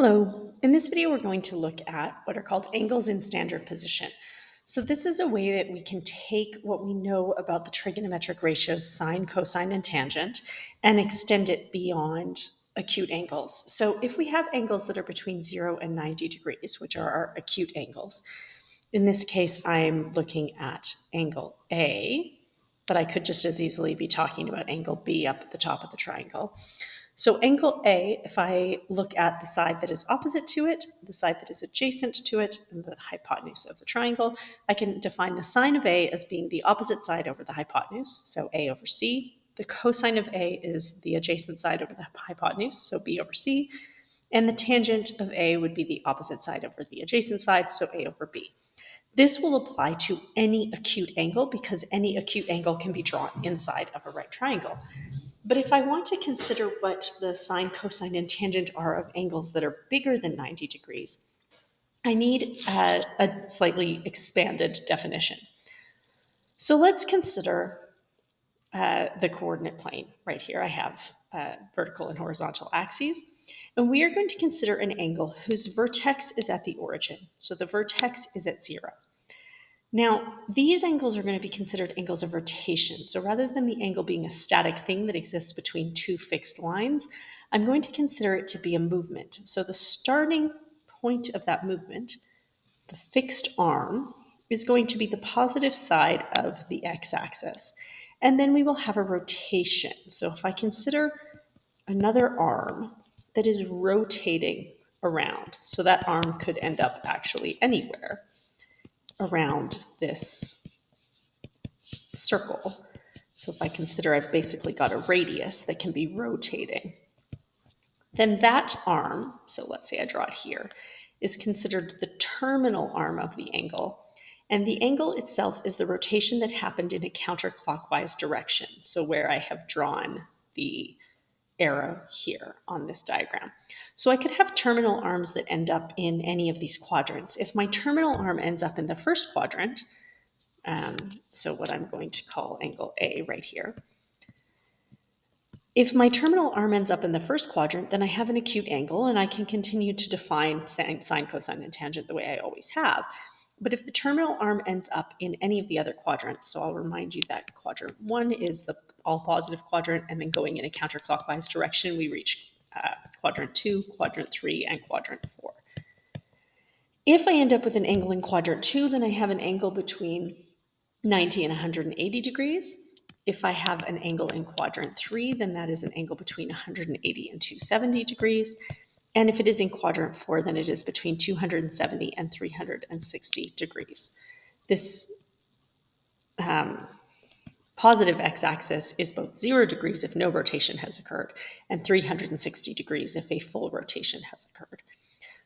Hello. In this video, we're going to look at what are called angles in standard position. So this is a way that we can take what we know about the trigonometric ratios sine, cosine, and tangent and extend it beyond acute angles. So if we have angles that are between 0 and 90 degrees, which are our acute angles, in this case, I'm looking at angle A, but I could just as easily be talking about angle B up at the top of the triangle. So angle A, if I look at the side that is opposite to it, the side that is adjacent to it, and the hypotenuse of the triangle, I can define the sine of A as being the opposite side over the hypotenuse, so A over C. The cosine of A is the adjacent side over the hypotenuse, so B over C. And the tangent of A would be the opposite side over the adjacent side, so A over B. This will apply to any acute angle because any acute angle can be drawn inside of a right triangle. But if I want to consider what the sine, cosine, and tangent are of angles that are bigger than 90 degrees, I need a slightly expanded definition. So let's consider the coordinate plane right here. I have vertical and horizontal axes, and we are going to consider an angle whose vertex is at the origin. So the vertex is at 0. Now, these angles are going to be considered angles of rotation. So rather than the angle being a static thing that exists between two fixed lines, I'm going to consider it to be a movement. So the starting point of that movement, the fixed arm, is going to be the positive side of the x-axis. And then we will have a rotation. So if I consider another arm that is rotating around, so that arm could end up actually anywhere around this circle. So if I consider I've basically got a radius that can be rotating, then that arm, so let's say I draw it here, is considered the terminal arm of the angle. And the angle itself is the rotation that happened in a counterclockwise direction. So where I have drawn the arrow here on this diagram. So I could have terminal arms that end up in any of these quadrants. If my terminal arm ends up in the first quadrant, so what I'm going to call angle A right here. If my terminal arm ends up in the first quadrant, then I have an acute angle and I can continue to define sine, cosine, and tangent the way I always have. But if the terminal arm ends up in any of the other quadrants, so I'll remind you that quadrant 1 is the all positive quadrant, and then going in a counterclockwise direction, we reach quadrant 2, quadrant 3, and quadrant 4. If I end up with an angle in quadrant 2, then I have an angle between 90 and 180 degrees. If I have an angle in quadrant 3, then that is an angle between 180 and 270 degrees. And if it is in quadrant 4, then it is between 270 and 360 degrees. This positive x-axis is both 0 degrees if no rotation has occurred, and 360 degrees if a full rotation has occurred.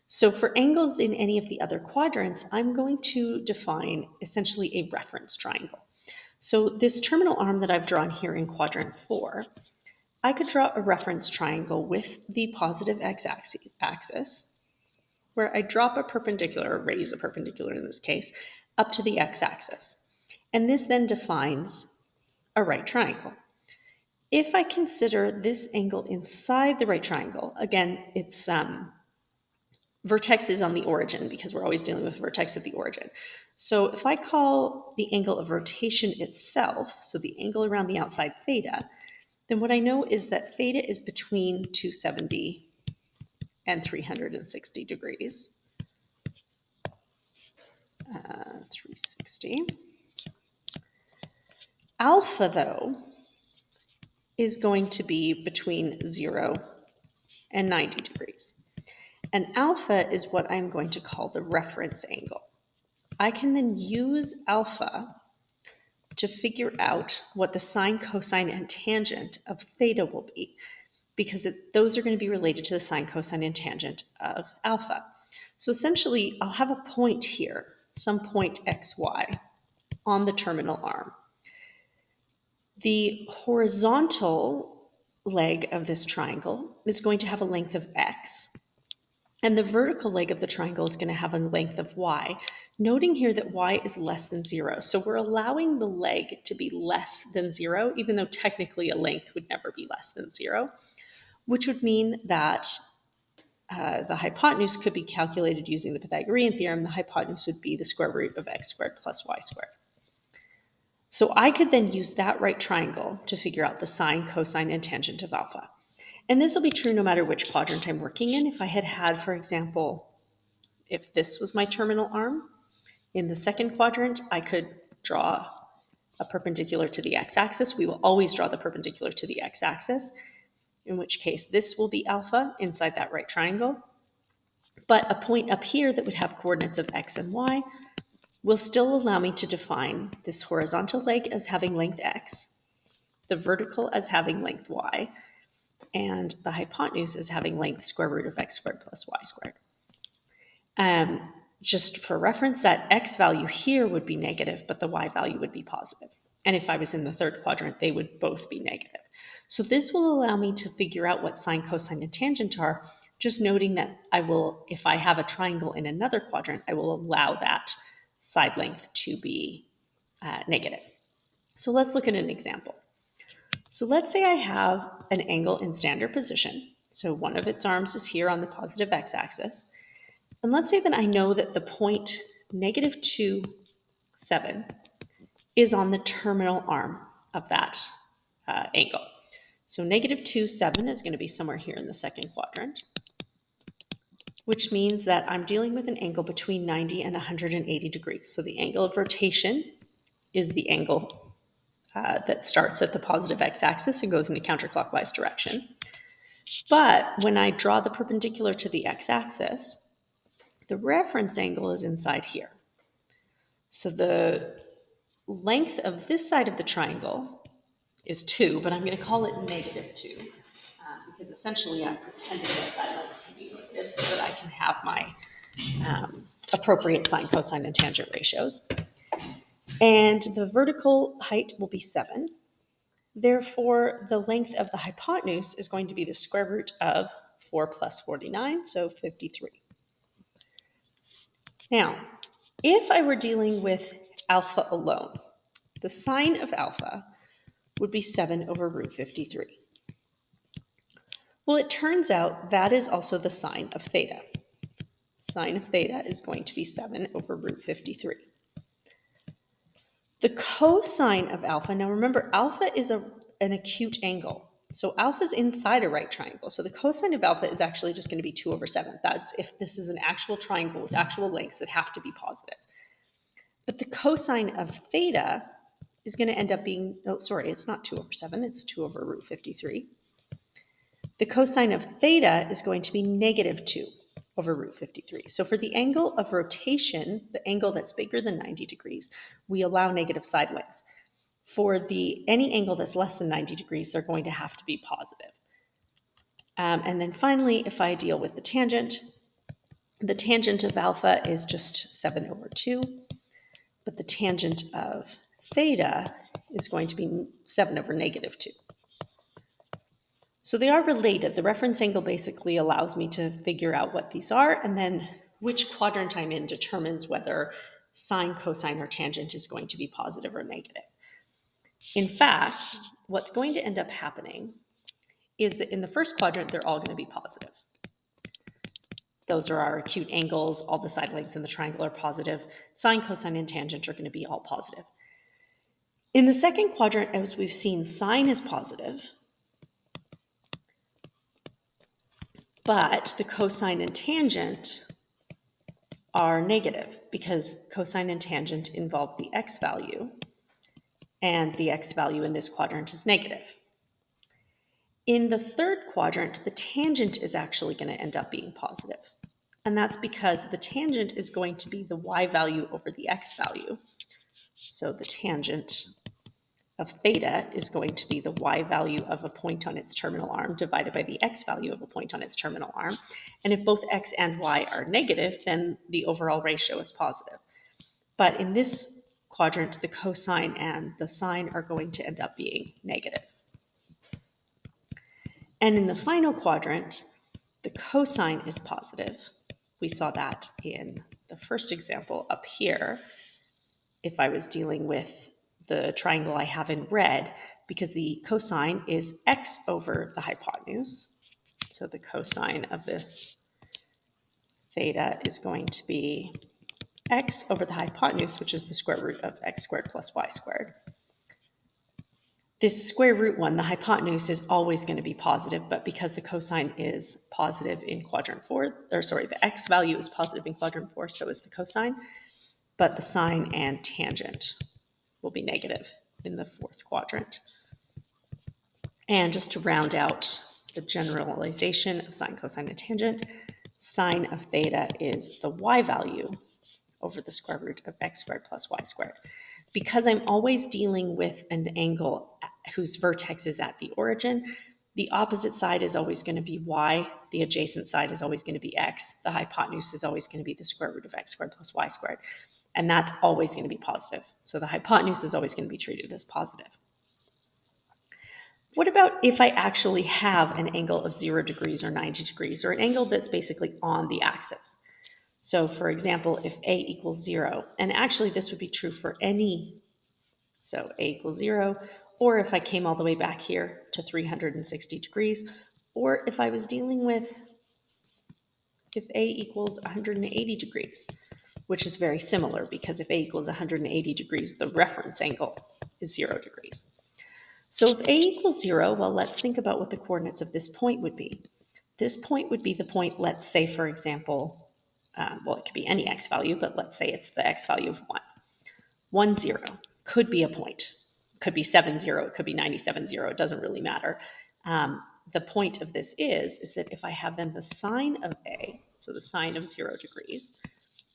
So for angles in any of the other quadrants, I'm going to define essentially a reference triangle. So this terminal arm that I've drawn here in quadrant 4, I could draw a reference triangle with the positive x-axis, where I drop a perpendicular, or raise a perpendicular in this case, up to the x-axis. And this then defines a right triangle. If I consider this angle inside the right triangle, again, it's vertex is on the origin because we're always dealing with vertex at the origin. So if I call the angle of rotation itself, so the angle around the outside theta, then what I know is that theta is between 270 and 360 degrees. 360. Alpha, though, is going to be between 0 and 90 degrees. And alpha is what I'm going to call the reference angle. I can then use alpha to figure out what the sine, cosine, and tangent of theta will be, because those are going to be related to the sine, cosine, and tangent of alpha. So essentially, I'll have a point here, some point xy, on the terminal arm. The horizontal leg of this triangle is going to have a length of x, and the vertical leg of the triangle is going to have a length of y, noting here that y is less than 0. So we're allowing the leg to be less than 0, even though technically a length would never be less than 0, which would mean that the hypotenuse could be calculated using the Pythagorean theorem. The hypotenuse would be the square root of x squared plus y squared. So I could then use that right triangle to figure out the sine, cosine, and tangent of alpha. And this will be true no matter which quadrant I'm working in. If I had, for example, if this was my terminal arm, in the second quadrant, I could draw a perpendicular to the x-axis. We will always draw the perpendicular to the x-axis, in which case this will be alpha inside that right triangle. But a point up here that would have coordinates of x and y will still allow me to define this horizontal leg as having length x, the vertical as having length y, and the hypotenuse as having length square root of x squared plus y squared. Just for reference, that x value here would be negative, but the y value would be positive. And if I was in the third quadrant, they would both be negative. So this will allow me to figure out what sine, cosine, and tangent are, just noting that I will, if I have a triangle in another quadrant, I will allow that side length to be negative. So let's look at an example. So let's say I have an angle in standard position. So one of its arms is here on the positive x-axis. And let's say that I know that the point -2, 7 is on the terminal arm of that angle. So -2, 7 is going to be somewhere here in the second quadrant, which means that I'm dealing with an angle between 90 and 180 degrees. So the angle of rotation is the angle that starts at the positive x-axis and goes in the counterclockwise direction. But when I draw the perpendicular to the x-axis, the reference angle is inside here. So the length of this side of the triangle is 2, but I'm going to call it -2 because essentially I'm pretending that side lengths can be negative so that I can have my appropriate sine, cosine, and tangent ratios. And the vertical height will be 7. Therefore, the length of the hypotenuse is going to be the square root of 4 plus 49, so 53. Now, if I were dealing with alpha alone, the sine of alpha would be 7 over root 53. Well, it turns out that is also the sine of theta. Sine of theta is going to be 7 over root 53. The cosine of alpha, now remember, alpha is an acute angle. So alpha is inside a right triangle. So the cosine of alpha is actually just going to be 2 over 7. That's if this is an actual triangle with actual lengths that have to be positive. But the cosine of theta is going to end up being, oh, sorry, it's not 2 over 7, it's 2 over root 53. The cosine of theta is going to be -2 over root 53. So for the angle of rotation, the angle that's bigger than 90 degrees, we allow negative side lengths. For any angle that's less than 90 degrees, they're going to have to be positive. And then finally, if I deal with the tangent of alpha is just 7 over 2, but the tangent of theta is going to be 7 over -2. So they are related. The reference angle basically allows me to figure out what these are, and then which quadrant I'm in determines whether sine, cosine, or tangent is going to be positive or negative. In fact, what's going to end up happening is that in the first quadrant, they're all going to be positive. Those are our acute angles. All the side lengths in the triangle are positive. Sine, cosine, and tangent are going to be all positive. In the second quadrant, as we've seen, sine is positive, but the cosine and tangent are negative because cosine and tangent involve the x value, and the x value in this quadrant is negative. In the third quadrant, the tangent is actually going to end up being positive, and that's because the tangent is going to be the y value over the x value. So the tangent of theta is going to be the y value of a point on its terminal arm divided by the x value of a point on its terminal arm. And if both x and y are negative, then the overall ratio is positive. But in this quadrant, the cosine and the sine are going to end up being negative. And in the final quadrant, the cosine is positive. We saw that in the first example up here. If I was dealing with the triangle I have in red, because the cosine is x over the hypotenuse. So the cosine of this theta is going to be x over the hypotenuse, which is the square root of x squared plus y squared. This square root one, the hypotenuse, is always going to be positive, but because the cosine is positive in quadrant 4, the x value is positive in quadrant 4, so is the cosine, but the sine and tangent will be negative in the 4th quadrant. And just to round out the generalization of sine, cosine, and tangent, sine of theta is the y value over the square root of x squared plus y squared. Because I'm always dealing with an angle whose vertex is at the origin, the opposite side is always going to be y, the adjacent side is always going to be x, the hypotenuse is always going to be the square root of x squared plus y squared, and that's always going to be positive. So the hypotenuse is always going to be treated as positive. What about if I actually have an angle of 0 degrees or 90 degrees, or an angle that's basically on the axis? So for example, if a equals 0, and actually this would be true for any, so a equals 0, or if I came all the way back here to 360 degrees, or if I was dealing with if a equals 180 degrees, which is very similar because if a equals 180 degrees, the reference angle is 0 degrees. So if a equals 0, well, let's think about what the coordinates of this point would be. This point would be the point, let's say, for example, well, it could be any x value, but let's say it's the x value of 1. 1, 0 could be a point. It could be 7, 0. It could be 97, 0. It doesn't really matter. The point of this is that if I have then the sine of a, so the sine of 0 degrees,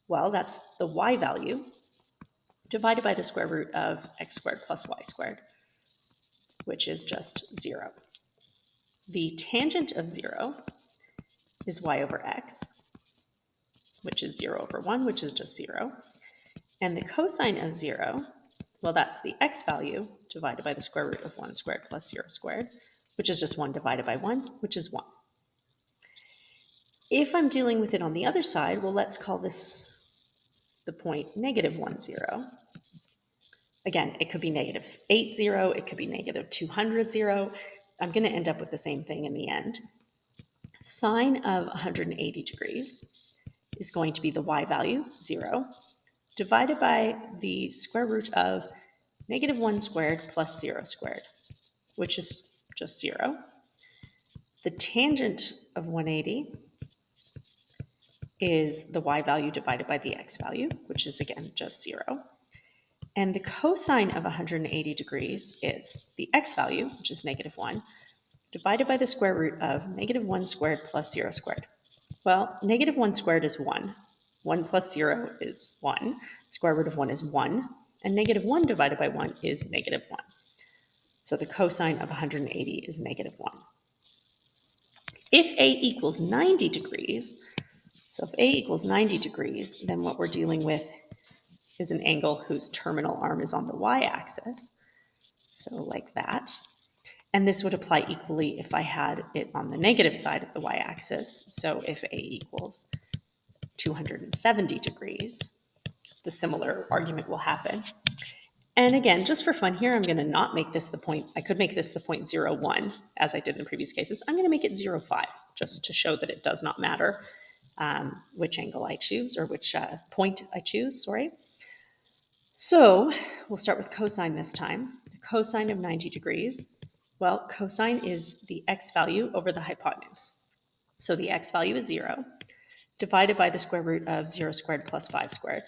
well, that's the y value divided by the square root of x squared plus y squared, which is just 0. The tangent of 0 is y over x, which is 0 over 1, which is just 0. And the cosine of 0, well, that's the x value divided by the square root of 1 squared plus 0 squared, which is just 1 divided by 1, which is 1. If I'm dealing with it on the other side, well, let's call this the point negative 1, 0. Again, it could be negative 8, 0. It could be negative 200, 0. I'm going to end up with the same thing in the end. Sine of 180 degrees is going to be the y value, 0, divided by the square root of negative 1 squared plus 0 squared, which is just 0. The tangent of 180 is the y value divided by the x value, which is, again, just 0. And the cosine of 180 degrees is the x value, which is negative 1, divided by the square root of negative 1 squared plus 0 squared. Well, negative 1 squared is 1. 1 plus 0 is 1. Square root of 1 is 1. And negative 1 divided by 1 is negative 1. So the cosine of 180 is negative 1. If a equals 90 degrees, so if a equals 90 degrees, then what we're dealing with is an angle whose terminal arm is on the y-axis. So like that. And this would apply equally if I had it on the negative side of the y-axis. So if a equals 270 degrees, the similar argument will happen. And again, just for fun here, I'm going to not make this the point. I could make this the point 0, 1, as I did in the previous cases. I'm going to make it 0, 5, just to show that it does not matter which angle I choose, or which point I choose, sorry. So we'll start with cosine this time. The cosine of 90 degrees, well, cosine is the x value over the hypotenuse. So the x value is 0, divided by the square root of 0 squared plus 5 squared.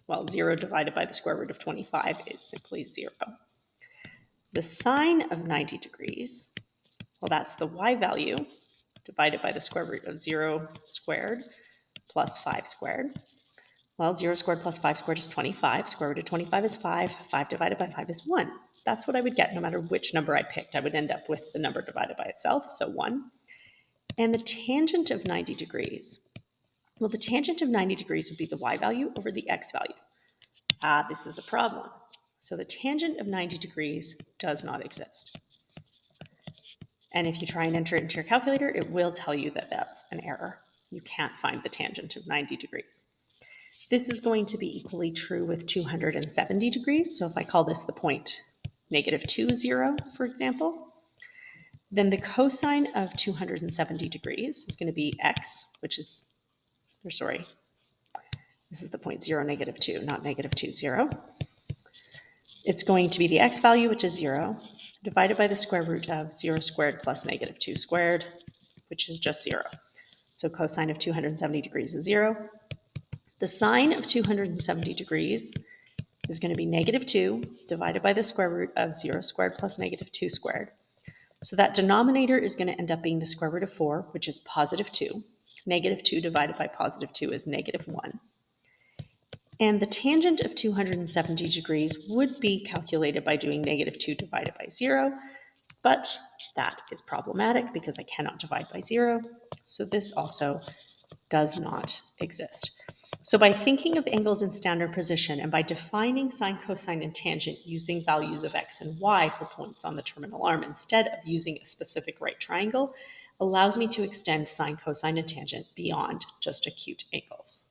Well, 0 divided by the square root of 25 is simply 0. The sine of 90 degrees, well, that's the y value divided by the square root of 0 squared plus 5 squared. Well, 0 squared plus 5 squared is 25. Square root of 25 is 5. 5 divided by 5 is 1. That's what I would get no matter which number I picked. I would end up with the number divided by itself, so 1. And the tangent of 90 degrees, well, the tangent of 90 degrees would be the y value over the x value. This is a problem. So the tangent of 90 degrees does not exist. And if you try and enter it into your calculator, it will tell you that that's an error. You can't find the tangent of 90 degrees. This is going to be equally true with 270 degrees. So if I call this the point negative 2, 0, for example, then the cosine of 270 degrees is going to be x, which is or sorry, this is the point 0, negative 2, not negative 2, 0. It's going to be the x value, which is 0, divided by the square root of 0 squared plus negative 2 squared, which is just 0. So cosine of 270 degrees is 0. The sine of 270 degrees is going to be negative 2 divided by the square root of 0 squared plus negative 2 squared. So that denominator is going to end up being the square root of 4, which is positive 2. Negative 2 divided by positive 2 is negative 1. And the tangent of 270 degrees would be calculated by doing negative 2 divided by 0, but that is problematic because I cannot divide by 0. So this also does not exist. So by thinking of angles in standard position and by defining sine, cosine, and tangent using values of x and y for points on the terminal arm instead of using a specific right triangle allows me to extend sine, cosine, and tangent beyond just acute angles.